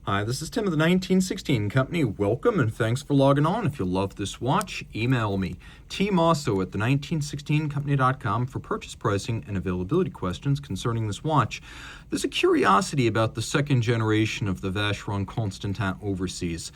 Hi, this is Tim of the 1916 Company. Welcome and thanks for logging on. If you love this watch, email me, Team Mosso at the1916company.com for purchase pricing and availability questions concerning this watch. There's a curiosity about the second generation of the Vacheron Constantin Overseas.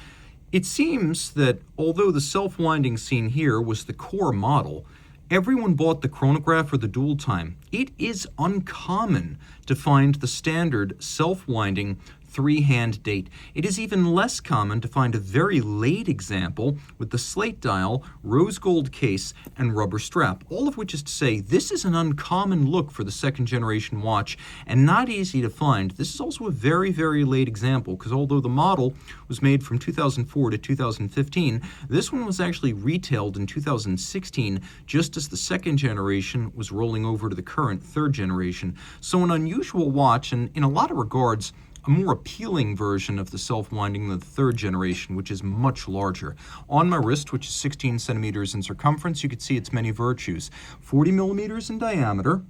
It seems that although the self-winding seen here was the core model, everyone bought the chronograph or the dual time. It is uncommon to find the standard self-winding three-hand date. It is even less common to find a very late example with the slate dial, rose gold case, and rubber strap, all of which is to say this is an uncommon look for the second generation watch and not easy to find. This is also a very, very late example because although the model was made from 2004 to 2015, this one was actually retailed in 2016 just as the second generation was rolling over to the current third generation. So an unusual watch, and in a lot of regards a more appealing version of the self-winding than the third generation, which is much larger. On my wrist, which is 16 centimeters in circumference, you can see its many virtues. 40 millimeters in diameter,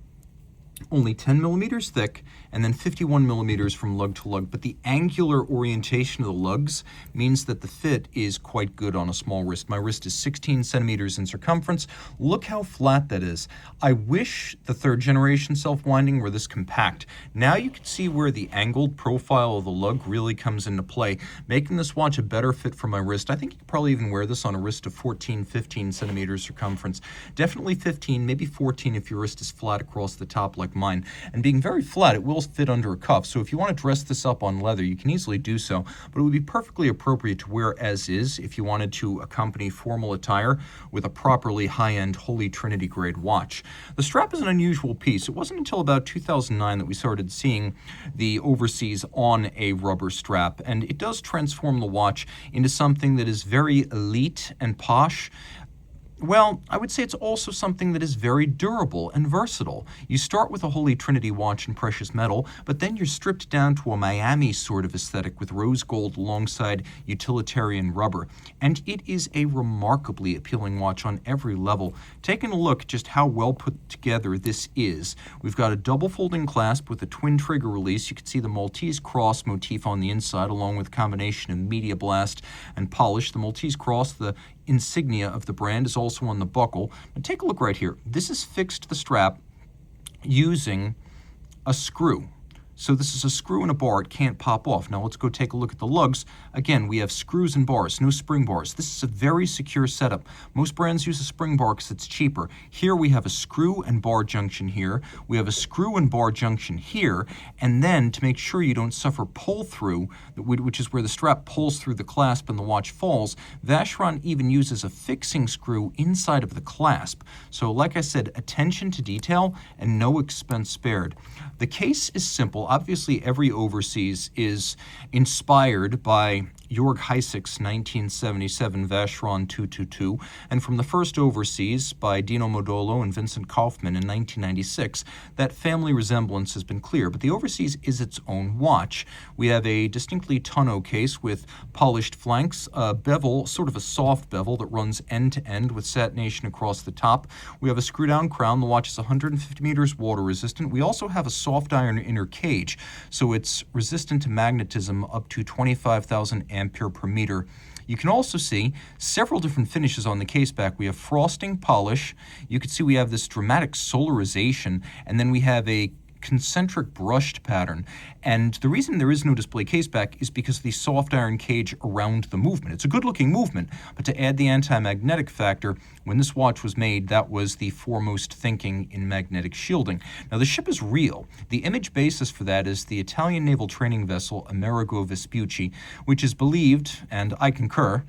only 10 millimeters thick, and then 51 millimeters from lug to lug. But the angular orientation of the lugs means that the fit is quite good on a small wrist. My wrist is 16 centimeters in circumference. Look how flat that is. I wish the third generation self-winding were this compact. Now you can see where the angled profile of the lug really comes into play, making this watch a better fit for my wrist. I think you could probably even wear this on a wrist of 14, 15 centimeters circumference. Definitely 15, maybe 14 if your wrist is flat across the top like mine. And being very flat, it will fit under a cuff. So if you want to dress this up on leather, you can easily do so. But it would be perfectly appropriate to wear as is if you wanted to accompany formal attire with a properly high-end Holy Trinity grade watch. The strap is an unusual piece. It wasn't until about 2009 that we started seeing the Overseas on a rubber strap. And it does transform the watch into something that is very elite and posh. Well, I would say it's also something that is very durable and versatile. You start with a Holy Trinity watch in precious metal, but then you're stripped down to a Miami sort of aesthetic with rose gold alongside utilitarian rubber. And it is a remarkably appealing watch on every level. Taking a look at just how well put together this is, we've got a double folding clasp with a twin trigger release. You can see the Maltese cross motif on the inside along with a combination of media blast and polish. The Maltese cross, the insignia of the brand, is also on the buckle. But take a look right here. This is fixed to the strap using a screw. So this is a screw and a bar. It can't pop off. Now let's go take a look at the lugs. Again, we have screws and bars, no spring bars. This is a very secure setup. Most brands use a spring bar because it's cheaper. Here we have a screw and bar junction here. We have a screw and bar junction here. And then to make sure you don't suffer pull through, which is where the strap pulls through the clasp and the watch falls, Vacheron even uses a fixing screw inside of the clasp. So like I said, attention to detail and no expense spared. The case is simple. Obviously, every Overseas is inspired by Jörg Heisig's 1977 Vacheron 222, and from the first Overseas by Dino Modolo and Vincent Kaufmann in 1996, that family resemblance has been clear, but the Overseas is its own watch. We have a distinctly tonneau case with polished flanks, a bevel, sort of a soft bevel that runs end to end with satination across the top. We have a screw-down crown. The watch is 150 meters water resistant. We also have a soft iron inner cage, so it's resistant to magnetism up to 25,000 ampere per meter. You can also see several different finishes on the case back. We have frosting, polish. You can see we have this dramatic solarization, and then we have a concentric brushed pattern. And the reason there is no display case back is because of the soft iron cage around the movement. It's a good looking movement, but to add the anti-magnetic factor, when this watch was made, that was the foremost thinking in magnetic shielding. Now the ship is real. The image basis for that is the Italian naval training vessel Amerigo Vespucci, which is believed, and I concur,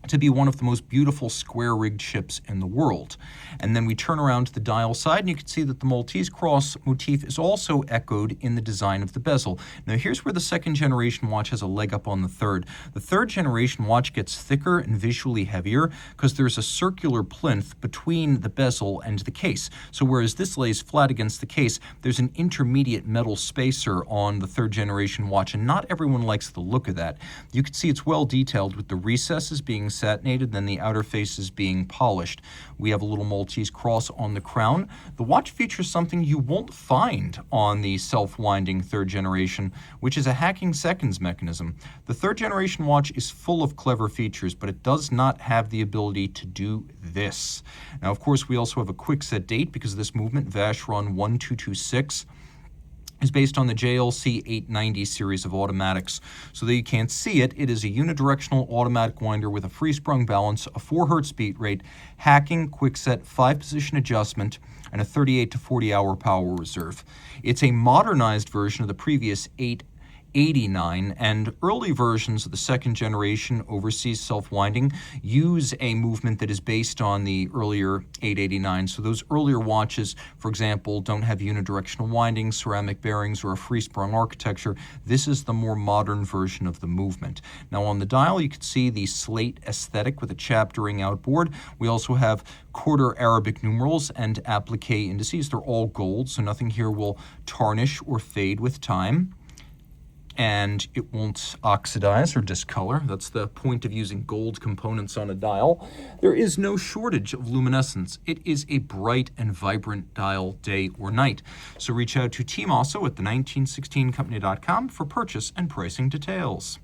to be one of the most beautiful square-rigged ships in the world. And then we turn around to the dial side, and you can see that the Maltese cross motif is also echoed in the design of the bezel. Now here's where the second generation watch has a leg up on the third. The third generation watch gets thicker and visually heavier because there's a circular plinth between the bezel and the case. So whereas this lays flat against the case, there's an intermediate metal spacer on the third generation watch, and not everyone likes the look of that. You can see it's well detailed with the recesses being satinated, then the outer face is being polished. We have a little Maltese cross on the crown. The watch features something you won't find on the self-winding third generation, which is a hacking seconds mechanism. The third generation watch is full of clever features, but it does not have the ability to do this. Now, of course, we also have a quick set date because of this movement. Vacheron 1226 is based on the JLC 890 series of automatics. So that you can't see it, it is a unidirectional automatic winder with a free sprung balance, a 4 Hz beat rate, hacking, quickset, 5-position adjustment, and a 38 to 40 hour power reserve. It's a modernized version of the previous 889, and early versions of the second generation Overseas self-winding use a movement that is based on the earlier 889. So those earlier watches, for example, don't have unidirectional winding, ceramic bearings, or a free-sprung architecture. This is the more modern version of the movement. Now on the dial, you can see the slate aesthetic with a chaptering outboard. We also have quarter Arabic numerals and applique indices. They're all gold, so nothing here will tarnish or fade with time. And it won't oxidize or discolor. That's the point of using gold components on a dial. There is no shortage of luminescence. It is a bright and vibrant dial day or night. So reach out to Team Mosso at the 1916company.com for purchase and pricing details.